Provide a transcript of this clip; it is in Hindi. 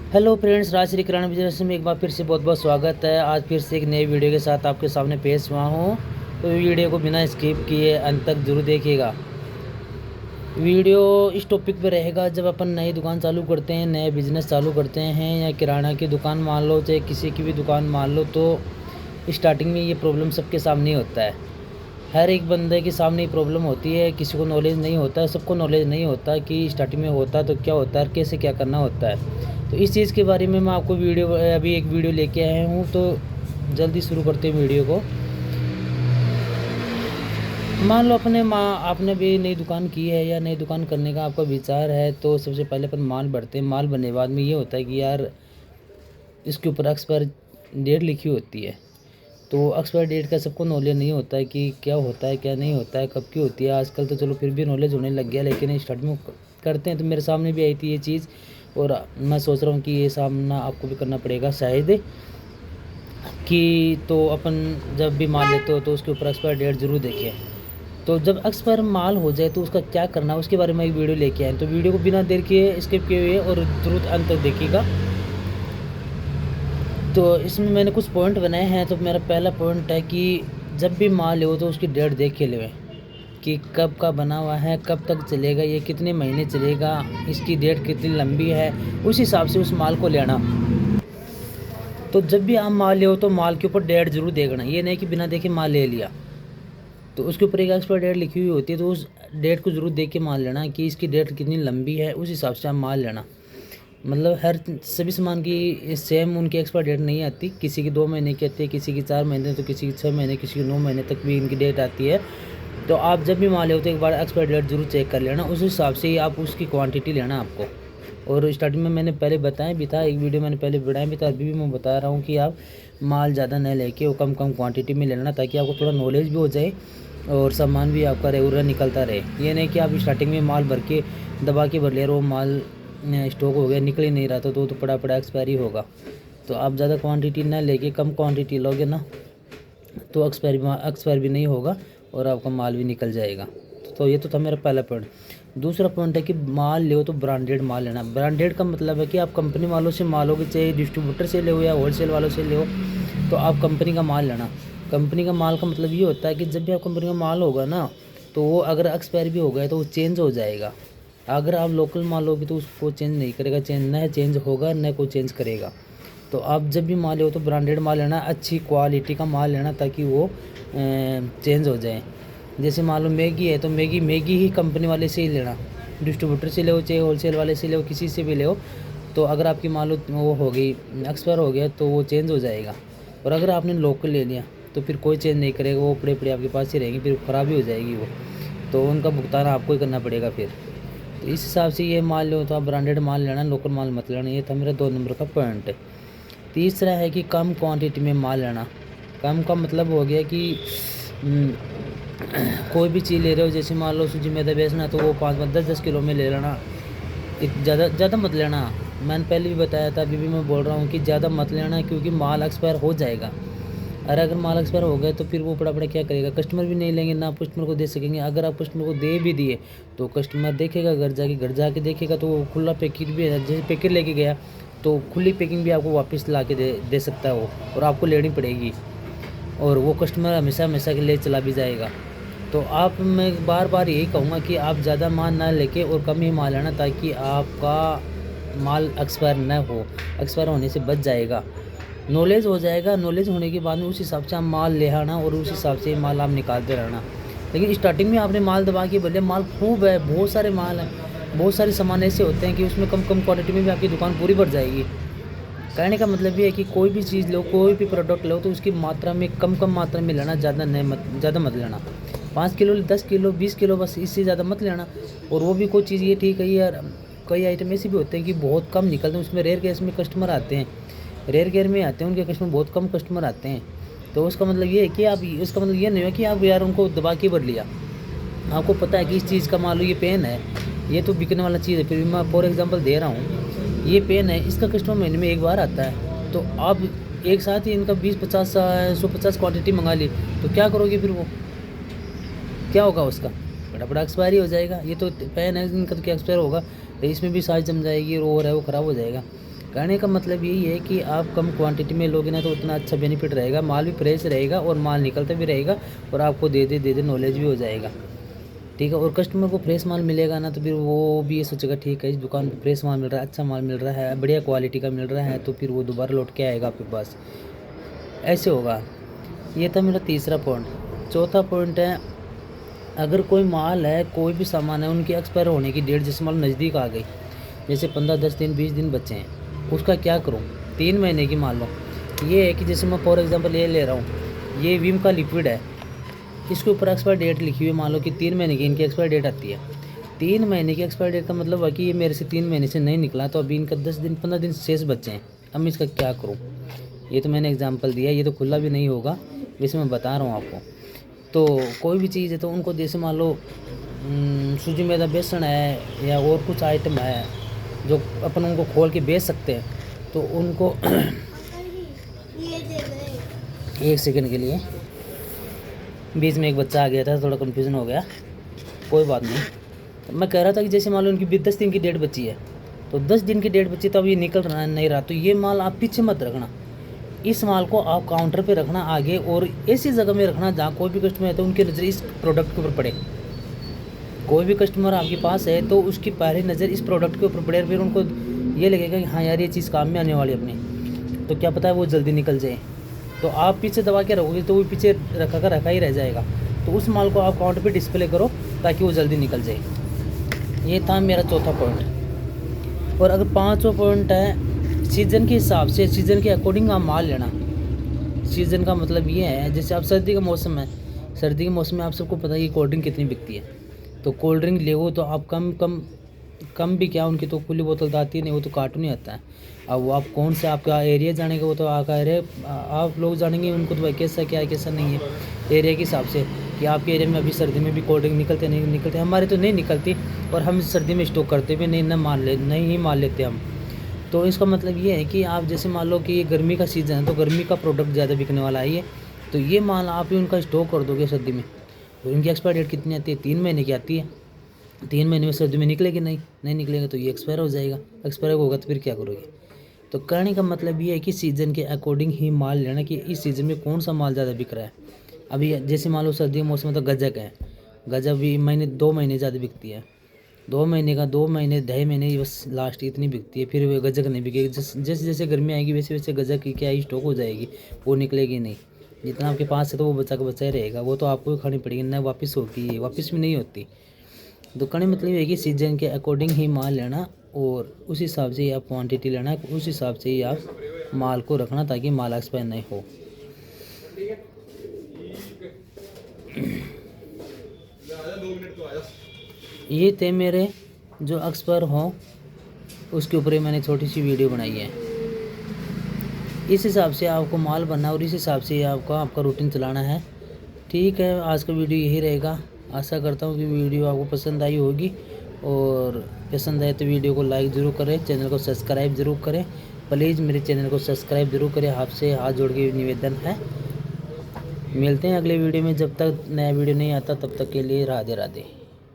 हेलो फ्रेंड्स, राजश्री किराना बिजनेस में एक बार फिर से बहुत बहुत स्वागत है। आज फिर से एक नई वीडियो के साथ आपके सामने पेश हुआ हूँ। तो वीडियो को बिना स्किप किए अंत तक जरूर देखिएगा। वीडियो इस टॉपिक पे रहेगा, जब अपन नई दुकान चालू करते हैं, नए बिजनेस चालू करते हैं, या किराना की दुकान मान लो, चाहे किसी की भी दुकान मान लो, तो स्टार्टिंग में ये प्रॉब्लम सबके सामने होता है। हर एक बंदे के सामने ये प्रॉब्लम होती है। किसी को नॉलेज नहीं होता है, सबको नॉलेज नहीं होता कि स्टार्टिंग में होता तो क्या होता है, कैसे क्या करना होता है। तो इस चीज़ के बारे में मैं आपको अभी एक वीडियो लेके आया हूँ। तो जल्दी शुरू करते हैं वीडियो को। मान लो आपने भी नई दुकान की है या नई दुकान करने का आपका विचार है, तो सबसे पहले अपन माल भरते हैं। माल भरने के बाद में ये होता है कि यार इसके ऊपर एक्सपायर डेट लिखी होती है। तो एक्सपायर डेट का सबको नॉलेज नहीं होता है कि क्या होता है क्या नहीं होता है, कब की होती है। आजकल तो चलो फिर भी नॉलेज होने लग गया, लेकिन स्टार्ट में करते हैं तो मेरे सामने भी आई थी ये चीज़। और मैं सोच रहा हूँ कि ये सामना आपको भी करना पड़ेगा शायद। कि तो अपन जब भी माल लेते हो तो उसके ऊपर एक्सपायर डेट ज़रूर देखें। तो जब एक्सपायर माल हो जाए तो उसका क्या करना है, उसके बारे में एक वीडियो लेके आए। तो वीडियो को बिना देर किए स्किप किए हुए और जरूर अंत तक देखिएगा। तो इसमें मैंने कुछ पॉइंट बनाए हैं। तो मेरा पहला पॉइंट है कि जब भी माल हो तो उसकी डेट देख के लें कि कब का बना हुआ है, कब तक चलेगा, ये कितने महीने चलेगा, इसकी डेट कितनी लंबी है, उस हिसाब से उस माल को लेना। तो जब भी आप माल ले तो माल के ऊपर डेट जरूर देखना। ये नहीं कि बिना देखे माल ले लिया। तो उसके ऊपर एक एक्सपायर डेट लिखी हुई होती है, तो उस डेट को ज़रूर देख के माल लेना कि इसकी डेट कितनी लंबी है, उस हिसाब से आप माल लेना। मतलब हर सभी सामान की सेम उनकी एक्सपायर डेट नहीं आती। किसी की 2 महीने की आती है, किसी की 4 महीने, तो किसी की 6 महीने, किसी की 9 महीने तक भी इनकी डेट आती है। तो आप जब भी माल ले तो एक बार एक्सपायर डेट जरूर चेक कर लेना। उस हिसाब से ही आप उसकी क्वांटिटी लेना आपको। और स्टार्टिंग में मैंने पहले बताया भी था, एक वीडियो मैंने पहले बनाया भी था, अभी भी मैं बता रहा हूँ कि आप माल ज़्यादा न लेके वो कम कम क्वांटिटी में लेना, ताकि आपको थोड़ा नॉलेज भी हो जाए और सामान भी आपका रेगुलर निकलता रहे। ये नहीं कि आप स्टार्टिंग में माल भर के दबा के भर ले रहे हो, माल स्टॉक हो गया, निकल ही नहीं रहा था, तो पड़ा पड़ा एक्सपायरी होगा। तो आप ज़्यादा क्वांटिटी ना लेके कम क्वांटिटी लोगे ना, तो एक्सपायर भी नहीं होगा और आपका माल भी निकल जाएगा। तो ये तो था मेरा पहला पॉइंट। दूसरा पॉइंट है कि माल ले तो ब्रांडेड माल लेना। ब्रांडेड का मतलब है कि आप कंपनी वालों से माल लोगे, चाहे डिस्ट्रीब्यूटर से ले या होलसेल वालों से ले, तो आप कंपनी का माल लेना। कंपनी का माल का मतलब ये होता है कि जब भी आप कंपनी का माल होगा ना, तो वो अगर एक्सपायर भी हो गया तो वो चेंज हो जाएगा। अगर आप लोकल माल लोगे तो उसको चेंज नहीं करेगा, न चेंज होगा न कोई चेंज करेगा। तो आप जब भी माल हो तो ब्रांडेड माल लेना, अच्छी क्वालिटी का माल लेना, ताकि वो चेंज हो जाए। जैसे मान लो मैगी है, तो मैगी ही कंपनी वाले से ही लेना। डिस्ट्रीब्यूटर से ले चाहे होलसेल वाले से ले, किसी से भी ले। तो अगर आपकी मान लो वो हो गई, एक्सपायर हो गया, तो वो चेंज हो जाएगा। और अगर आपने लोकल ले लिया तो फिर कोई चेंज नहीं करेगा, वो पड़े पड़े आपके पास ही रहेंगी, फिर ख़राब ही हो जाएगी वो। तो उनका भुगतान आपको ही करना पड़ेगा फिर। तो इस हिसाब से ये माल लो तो आप ब्रांडेड माल लेना, लोकल माल मत लेना। ये था मेरा 2 नंबर का पॉइंट। तीसरा है कि कम क्वांटिटी में माल लेना। कम का मतलब हो गया कि कोई भी चीज़ ले रहे हो, जैसे मान लो सूजी मैदा बेचना, तो वो 5-10 किलो में ले लेना। ज़्यादा मत लेना। मैंने पहले भी बताया था, अभी भी मैं बोल रहा हूँ कि ज़्यादा मत लेना, क्योंकि माल एक्सपायर हो जाएगा। और अगर माल एक्सपायर हो गया तो फिर वो पड़ा क्या करेगा, कस्टमर भी नहीं लेंगे, ना आप कस्टमर को दे सकेंगे। अगर आप कस्टमर को दे भी दिए तो कस्टमर देखेगा, घर जाके देखेगा, तो वो खुला पैकेट भी है, जैसे पैकेट लेके गया तो खुली पैकिंग भी आपको वापस ला के दे सकता है वो, और आपको लेनी पड़ेगी। और वो कस्टमर हमेशा हमेशा के लिए चला भी जाएगा। तो आप मैं बार बार यही कहूँगा कि आप ज़्यादा माल ना लेके और कम ही माल लेना, ताकि आपका माल एक्सपायर न हो। एक्सपायर होने से बच जाएगा, नॉलेज हो जाएगा। नॉलेज होने के बाद में उस हिसाब से आप माल ले आना और उस हिसाब से माल आप निकालते रहना। लेकिन स्टार्टिंग में आपने माल दबा के बोले, माल खूब है, बहुत सारे माल हैं, बहुत सारे सामान ऐसे होते हैं कि उसमें कम कम क्वांटिटी में भी आपकी दुकान पूरी भर जाएगी। कहने का मतलब ये है कि कोई भी चीज़ लो, कोई भी प्रोडक्ट लो, तो उसकी मात्रा में कम मात्रा में लेना, ज़्यादा मत लेना। 5 किलो, 10 किलो, 20 किलो, बस इससे ज़्यादा मत लेना। और वो भी कोई चीज़ ये ठीक है यार, कई आइटम ऐसे भी होते हैं कि बहुत कम निकलते हैं, उसमें रेयर केस में कस्टमर आते हैं, रेयर केयर में आते हैं, उनके कस्टमर बहुत कम कस्टमर आते हैं। तो उसका मतलब ये है कि आप, उसका मतलब ये नहीं है कि आप यार उनको दबा के भर लिया। आपको पता है कि इस चीज़ का मान लो ये पेन है, ये तो बिकने वाला चीज़ है, फिर भी मैं फॉर एग्जांपल दे रहा हूँ। ये पेन है, इसका कस्टमर महीने में एक बार आता है, तो आप एक साथ ही इनका 20-50 150 क्वांटिटी मंगा ली, तो क्या करोगे फिर? वो क्या होगा उसका? बड़ा एक्सपायरी हो जाएगा। ये तो पेन है, इनका तो क्या एक्सपायर होगा, तो इसमें भी साइज जम जाएगी और है वो ख़राब हो जाएगा। कहने का मतलब यही है कि आप कम क्वांटिटी में लोगे ना तो उतना अच्छा बेनिफिट रहेगा, माल भी फ्रेश रहेगा और माल निकलता भी रहेगा और आपको दे दे नॉलेज भी हो जाएगा, ठीक है। और कस्टमर को फ्रेश माल मिलेगा ना तो फिर वो भी ये सोचेगा ठीक है इस दुकान पे फ्रेश माल मिल रहा है, अच्छा माल मिल रहा है, बढ़िया क्वालिटी का मिल रहा है, तो फिर वो दोबारा लौट के आएगा आपके पास, ऐसे होगा। ये था मेरा तीसरा पॉइंट। चौथा पॉइंट है, अगर कोई माल है, कोई भी सामान है, उनकी एक्सपायर होने की डेट जैसे माल नज़दीक आ गई, जैसे 15 10 दिन 20 दिन बचे हैं, उसका क्या करूँ। 3 महीने की मान लो, ये है कि जैसे मैं फॉर एग्जांपल ये ले रहा हूँ, ये विम का लिक्विड है, इसके ऊपर एक्सपायर डेट लिखी हुई है, मान लो कि 3 महीने की इनकी एक्सपायर डेट आती है। 3 महीने की एक्सपायर डेट का मतलब है कि ये मेरे से 3 महीने से नहीं निकला, तो अभी इनका 10 दिन 15 दिन शेष बचे हैं, अब मैं इसका क्या करूँ। ये तो मैंने एग्जांपल दिया, ये तो खुला भी नहीं होगा, वैसे मैं बता रहा हूँ आपको। तो कोई भी चीज़ है तो उनको जैसे मान लो सूजी मैदा बेसन है या और कुछ आइटम है जो अपन उनको खोल के बेच सकते हैं, तो उनको एक सेकंड के लिए बीच में एक बच्चा आ गया था, थोड़ा कन्फ्यूज़न हो गया, कोई बात नहीं। तो मैं कह रहा था कि जैसे मान लो उनकी 10 दिन की डेट बची है, तो 10 दिन की डेट बची, तो अब ये निकल रहा नहीं रहा, तो ये माल आप पीछे मत रखना, इस माल को आप काउंटर पे रखना आगे, और ऐसी जगह में रखना जहाँ कोई भी कस्टमर है तो उनकी नज़र इस प्रोडक्ट के ऊपर पड़े। कोई भी कस्टमर आपके पास है तो उसकी पहली नज़र इस प्रोडक्ट के ऊपर पड़े, फिर उनको ये लगेगा कि हाँ यार ये चीज़ काम में आने वाली अपनी, तो क्या पता है वो जल्दी निकल जाए। तो आप पीछे दबा के रखोगे तो वो पीछे रखा ही रह जाएगा, तो उस माल को आप काउंटर पे डिस्प्ले करो ताकि वो जल्दी निकल जाए। ये था मेरा चौथा पॉइंट। और अगर पाँचवा पॉइंट है, सीज़न के हिसाब से, सीज़न के अकॉर्डिंग आप माल लेना। सीज़न का मतलब ये है, जैसे आप सर्दी का मौसम है, सर्दी के मौसम में आप सबको पता है कि कोल्ड ड्रिंक कितनी बिकती है, तो कोल्ड ड्रिंक ले तो आप कम भी क्या, उनकी तो खुली बोतल तो आती है नहीं, वो तो कार्टून ही आता है। अब वो आप कौन से आपका एरिया जानेंगे, वो तो आपका एरिया आप लोग जानेंगे, उनको तो भाई कैसा क्या है कैसा नहीं है एरिया के हिसाब से, कि आपके एरिया में अभी सर्दी में भी कोल्ड ड्रिंक निकलते नहीं निकलते, हमारे तो नहीं निकलती, और हम सर्दी में स्टॉक करते भी नहीं ही मान लेते हम। तो इसका मतलब ये है कि आप जैसे मान लो कि ये गर्मी का सीज़न है, तो गर्मी का प्रोडक्ट ज़्यादा बिकने वाला है ये, तो ये माल आप ही उनका स्टॉक कर दोगे सर्दी में, तो इनकी एक्सपायर डेट कितनी आती है, 3 महीने की आती है। 3 महीने में सर्दी में निकलेगी नहीं निकलेगा तो ये एक्सपायर हो जाएगा, एक्सपायर होगा तो फिर क्या करोगे। तो कहने का मतलब ये है कि सीज़न के अकॉर्डिंग ही माल लेना, कि इस सीज़न में कौन सा माल ज़्यादा बिक रहा है। अभी जैसे मान लो सर्दी के मौसम में तो गजक है, गजक भी 2 महीने ज़्यादा बिकती है, 2 महीने का 2 महीने 2.5 महीने बस लास्ट इतनी बिकती है, फिर वो गजक नहीं बिकेगी। जैसे जैसे गर्मी आएगी वैसे वैसे गजक की क्या स्टॉक हो जाएगी, वो निकलेगी नहीं। जितना आपके पास है तो वो बचा ही रहेगा, वो तो आपको ही खानी पड़ेगी, ना वापस होगी, वापस भी नहीं होती। तो कहने मतलब ये है कि सीजन के अकॉर्डिंग ही माल लेना, और उस हिसाब से ही आप क्वांटिटी लेना, उस हिसाब से ही आप माल को रखना ताकि माल एक्सपायर नहीं हो। ये थे मेरे जो एक्सपायर हो उसके ऊपर मैंने छोटी सी वीडियो बनाई है। इस हिसाब से आपको माल बनना और इस हिसाब से आपका रूटीन चलाना है। ठीक है, आज का वीडियो यही रहेगा। आशा करता हूँ कि वीडियो आपको पसंद आई होगी, और पसंद आए तो वीडियो को लाइक ज़रूर करें, चैनल को सब्सक्राइब ज़रूर करें। प्लीज़ मेरे चैनल को सब्सक्राइब ज़रूर करें, आपसे हाथ जोड़ के निवेदन है। मिलते हैं अगले वीडियो में, जब तक नया वीडियो नहीं आता तब तक के लिए राधे राधे।